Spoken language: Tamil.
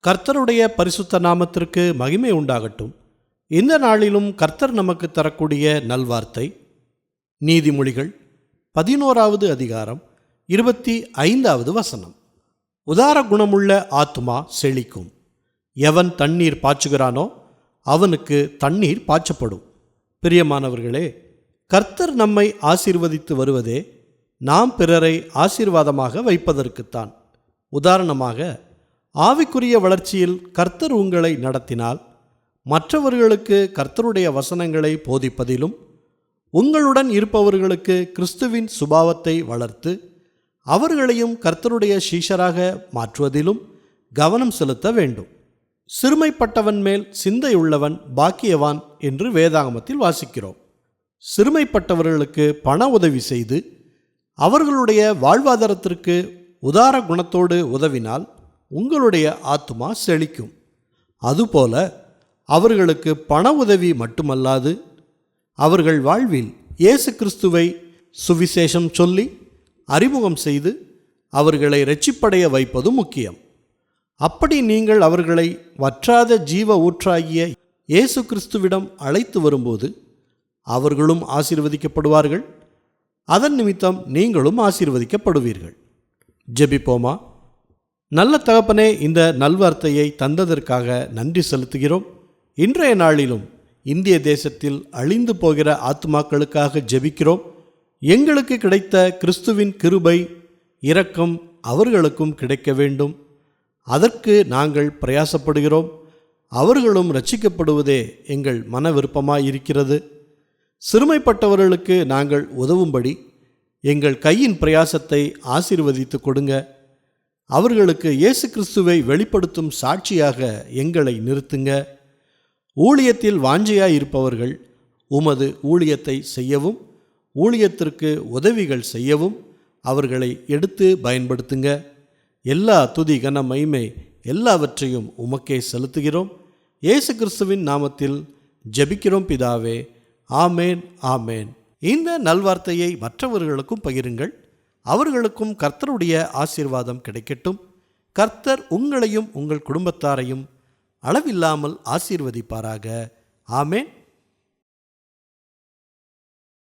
கர்த்தருடைய பரிசுத்த நாமத்திற்கு மகிமை உண்டாகட்டும். இந்த நாளிலும் கர்த்தர் நமக்கு தரக்கூடிய நல்வார்த்தை நீதிமொழிகள் 11வது அதிகாரம் 25வது வசனம். உதார குணமுள்ள ஆத்துமா செழிக்கும். எவன் தண்ணீர் பாய்ச்சுகிறானோ அவனுக்கு தண்ணீர் பாய்ச்சப்படும். பிரியமானவர்களே, கர்த்தர் நம்மை ஆசீர்வதித்து வருவதே நாம் பிறரை ஆசீர்வாதமாக வைப்பதற்குத்தான். உதாரணமாக, ஆவிக்குரிய வளர்ச்சியில் கர்த்தர் உங்களை நடத்தினால் மற்றவர்களுக்கு கர்த்தருடைய வசனங்களை போதிப்பதிலும் உங்களுடன் இருப்பவர்களுக்கு கிறிஸ்துவின் சுபாவத்தை வளர்த்து அவர்களையும் கர்த்தருடைய சீஷராக மாற்றுவதிலும் கவனம் செலுத்த வேண்டும். சிறுமைப்பட்டவன் மேல் சிந்தையுள்ளவன் பாக்கியவான் என்று வேதாகமத்தில் வாசிக்கிறோம். சிறுமைப்பட்டவர்களுக்கு பண உதவி செய்து அவர்களுடைய வாழ்வாதாரத்திற்கு உதார குணத்தோடு உதவினால் உங்களுடைய ஆத்துமா செழிக்கும். அதுபோல அவர்களுக்கு பண உதவி மட்டுமல்லாது அவர்கள் வாழ்வில் இயேசு கிறிஸ்துவை சுவிசேஷம் சொல்லி அறிமுகம் செய்து அவர்களை இரட்சிப்படைய வைப்பதும் முக்கியம். அப்படி நீங்கள் அவர்களை வற்றாத ஜீவ ஊற்றாகிய இயேசு கிறிஸ்துவிடம் அழைத்து வரும்போது அவர்களும் ஆசீர்வதிக்கப்படுவார்கள். அதன் நிமித்தம் நீங்களும் ஆசீர்வதிக்கப்படுவீர்கள். ஜெபிப்போமா. நல்ல தகப்பனே, இந்த நல்வார்த்தையை தந்ததற்காக நன்றி செலுத்துகிறோம். இன்றைய நாளிலும் இந்திய தேசத்தில் அழிந்து போகிற ஆத்துமாக்களுக்காக ஜெபிக்கிறோம். எங்களுக்கு கிடைத்த கிறிஸ்துவின் கிருபை இரக்கம் அவர்களுக்கும் கிடைக்க வேண்டும். அதற்கு நாங்கள் பிரயாசப்படுகிறோம். அவர்களும் இரட்சிக்கப்படுவதே எங்கள் மன விருப்பமாயிருக்கிறது. சிறுமைப்பட்டவர்களுக்கு நாங்கள் உதவும்படி எங்கள் கையின் பிரயாசத்தை ஆசீர்வதித்து கொடுங்க. அவர்களுக்கு இயேசு கிறிஸ்துவை வெளிப்படுத்தும் சாட்சியாக எங்களை நிறுத்துங்க. ஊழியத்தில் வாஞ்சையாய் இருப்பவர்கள் உமது ஊழியத்தை செய்யவும் ஊழியத்திற்கு உதவிகள் செய்யவும் அவர்களை எடுத்து பயன்படுத்துங்க. எல்லா துதி கன மகிமை எல்லாவற்றையும் உமக்கே செலுத்துகிறோம். இயேசு கிறிஸ்துவின் நாமத்தில் ஜெபிக்கிறோம் பிதாவே. ஆமேன், ஆமேன். இந்த நல்வார்த்தையை மற்றவர்களுக்கும் பகிருங்கள். அவர்களுக்கும் கர்த்தருடைய ஆசீர்வாதம் கிடைக்கட்டும். கர்த்தர் உங்களையும் உங்கள் குடும்பத்தாரையும் அளவில்லாமல் ஆசீர்வதிப்பாராக. ஆமேன்.